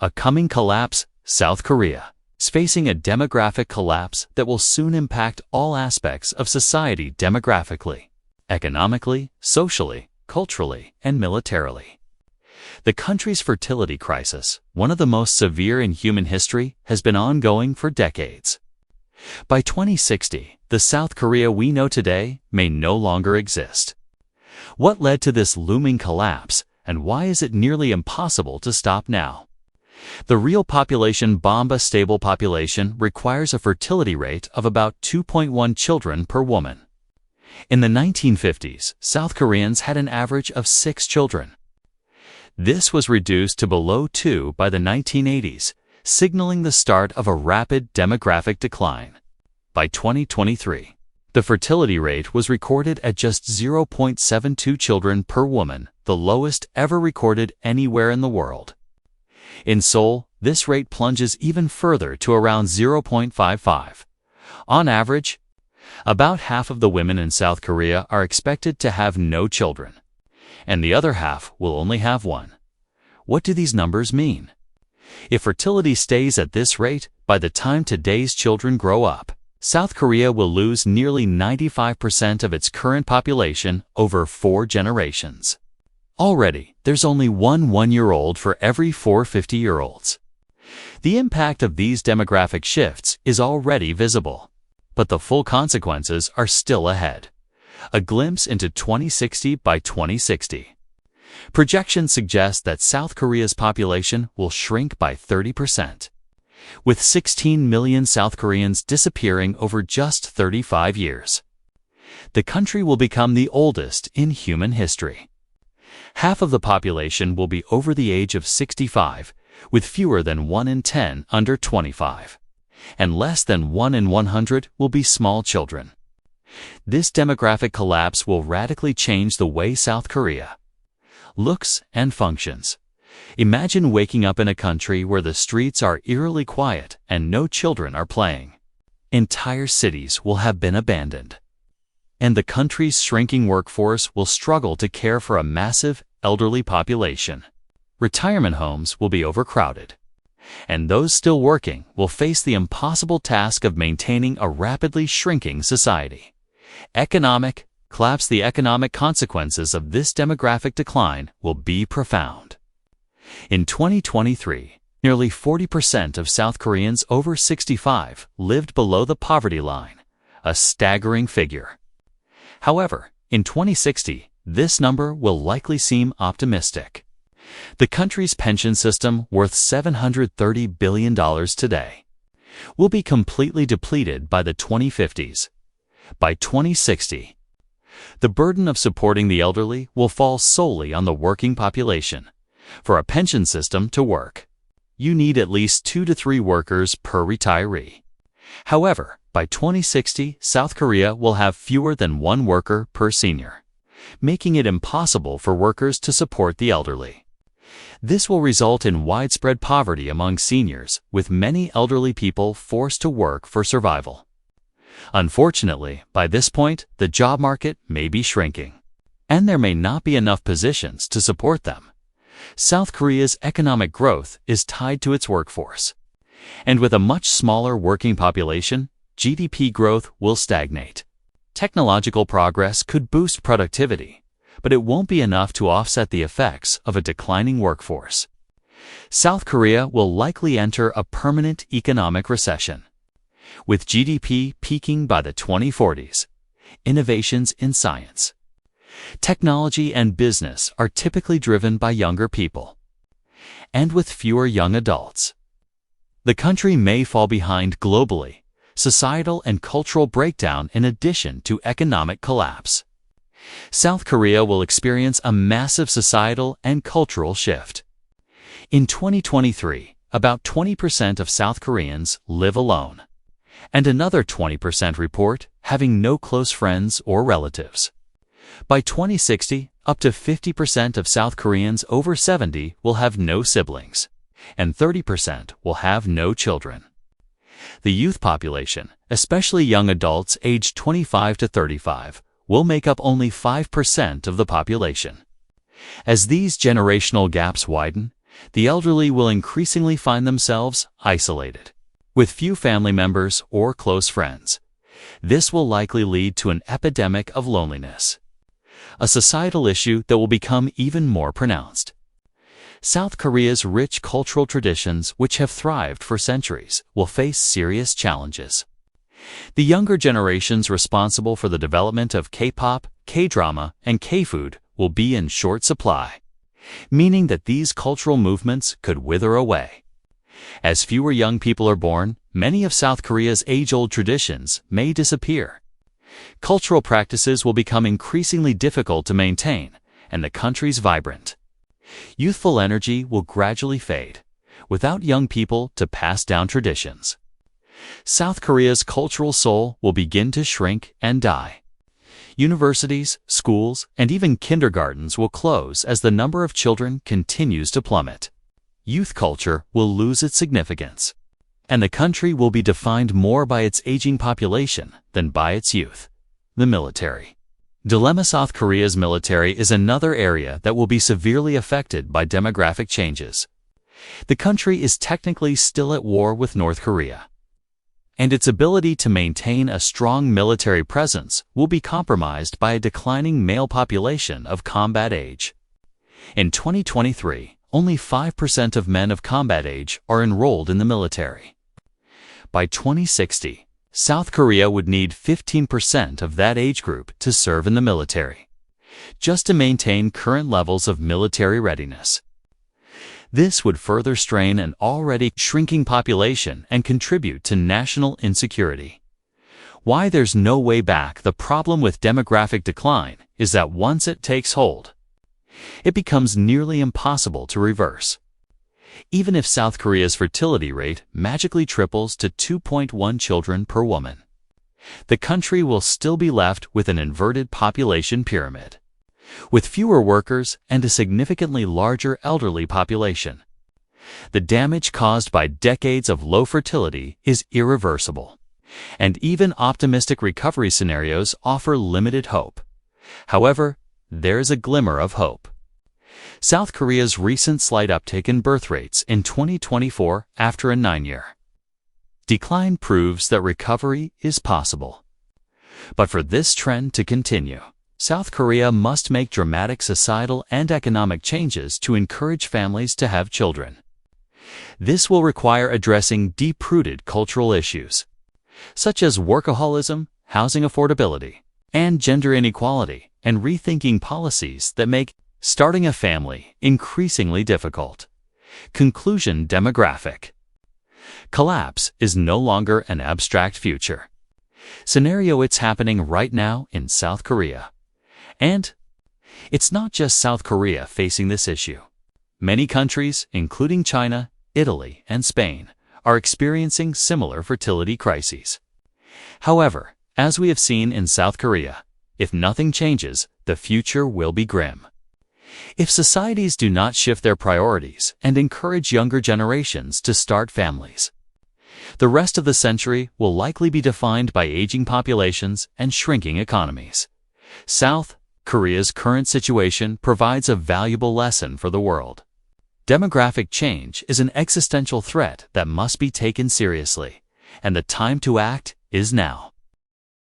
A coming collapse, South Korea is facing a demographic collapse that will soon impact all aspects of society demographically, economically, socially, culturally, and militarily. The country's fertility crisis, one of the most severe in human history, has been ongoing for decades. By 2060, the South Korea we know today may no longer exist. What led to this looming collapse, and why is it nearly impossible to stop now? The real population bomb. A stable population requires a fertility rate of about 2.1 children per woman. In the 1950s, South Koreans had an average of 6 children. This was reduced to below 2 by the 1980s, signaling the start of a rapid demographic decline. By 2023, the fertility rate was recorded at just 0.72 children per woman, the lowest ever recorded anywhere in the world. In Seoul, this rate plunges even further to around 0.55. On average, about half of the women in South Korea are expected to have no children, and the other half will only have one. What do these numbers mean? If fertility stays at this rate, by the time today's children grow up, South Korea will lose nearly 95% of its current population over 4 generations. Already, there's only one 1-year-old for every 4 50-year-olds. The impact of these demographic shifts is already visible, but the full consequences are still ahead. A glimpse into 2060 by 2060. Projections suggest that South Korea's population will shrink by 30%, with 16 million South Koreans disappearing over just 35 years. The country will become the oldest in human history. Half of the population will be over the age of 65, with fewer than 1 in 10 under 25, and less than 1 in 100 will be small children. This demographic collapse will radically change the way South Korea looks and functions. Imagine waking up in a country where the streets are eerily quiet and no children are playing. Entire cities will have been abandoned, and the country's shrinking workforce will struggle to care for a massive elderly population. Retirement homes will be overcrowded, and those still working will face the impossible task of maintaining a rapidly shrinking society. Economic collapse. The economic consequences of this demographic decline will be profound. In 2023, nearly 40% of South Koreans over 65 lived below the poverty line, a staggering figure. However, in 2060, this number will likely seem optimistic. The country's pension system, worth $730 billion today, will be completely depleted by the 2050s. By 2060, the burden of supporting the elderly will fall solely on the working population. For a pension system to work, you need at least 2 to 3 workers per retiree. However, by 2060, South Korea will have fewer than 1 worker per senior, making it impossible for workers to support the elderly. This will result in widespread poverty among seniors, with many elderly people forced to work for survival. Unfortunately, by this point, the job market may be shrinking, and there may not be enough positions to support them. South Korea's economic growth is tied to its workforce, and with a much smaller working population, GDP growth will stagnate. Technological progress could boost productivity, but it won't be enough to offset the effects of a declining workforce. South Korea will likely enter a permanent economic recession, with GDP peaking by the 2040s. Innovations in science, technology, and business are typically driven by younger people, and with fewer young adults, the country may fall behind globally. Societal and cultural breakdown in addition to economic collapse. South Korea will experience a massive societal and cultural shift. In 2023, about 20% of South Koreans live alone, and another 20% report having no close friends or relatives. By 2060, up to 50% of South Koreans over 70 will have no siblings, and 30% will have no children. The youth population, especially young adults aged 25 to 35, will make up only 5% of the population. As these generational gaps widen, The elderly will increasingly find themselves isolated, with few family members or close friends. This will likely lead to an epidemic of loneliness, a societal issue that will become even more pronounced. South Korea's rich cultural traditions, which have thrived for centuries, will face serious challenges. The younger generations responsible for the development of K-pop, K-drama, and K-food will be in short supply, meaning that these cultural movements could wither away. As fewer young people are born, many of South Korea's age-old traditions may disappear. Cultural practices will become increasingly difficult to maintain, and the country's vibrant, youthful energy will gradually fade, without young people to pass down traditions. South Korea's cultural soul will begin to shrink and die. Universities, schools, and even kindergartens will close as the number of children continues to plummet. Youth culture will lose its significance, and the country will be defined more by its aging population than by its youth. The military dilemma. South Korea's military is another area that will be severely affected by demographic changes. The country is technically still at war with North Korea, and its ability to maintain a strong military presence will be compromised by a declining male population of combat age. In 2023, only 5% of men of combat age are enrolled in the military. By 2060, South Korea would need 15% of that age group to serve in the military, just to maintain current levels of military readiness. This would further strain an already shrinking population and contribute to national insecurity. Why there's no way back. The problem with demographic decline is that once it takes hold, it becomes nearly impossible to reverse. Even if South Korea's fertility rate magically triples to 2.1 children per woman, the country will still be left with an inverted population pyramid, with fewer workers and a significantly larger elderly population. The damage caused by decades of low fertility is irreversible, and even optimistic recovery scenarios offer limited hope. However, there's a glimmer of hope. South Korea's recent slight uptick in birth rates in 2024 after a 9-year decline proves that recovery is possible. But for this trend to continue, South Korea must make dramatic societal and economic changes to encourage families to have children. This will require addressing deep-rooted cultural issues, such as workaholism, housing affordability, and gender inequality, and rethinking policies that make starting a family increasingly difficult. Conclusion. Demographic collapse is no longer an abstract future scenario. It's happening right now in South Korea. And it's not just South Korea facing this issue. Many countries, including China, Italy, and Spain, are experiencing similar fertility crises. However, as we have seen in South Korea, if nothing changes, the future will be grim. If societies do not shift their priorities and encourage younger generations to start families, the rest of the century will likely be defined by aging populations and shrinking economies. South Korea's current situation provides a valuable lesson for the world. Demographic change is an existential threat that must be taken seriously, and the time to act is now.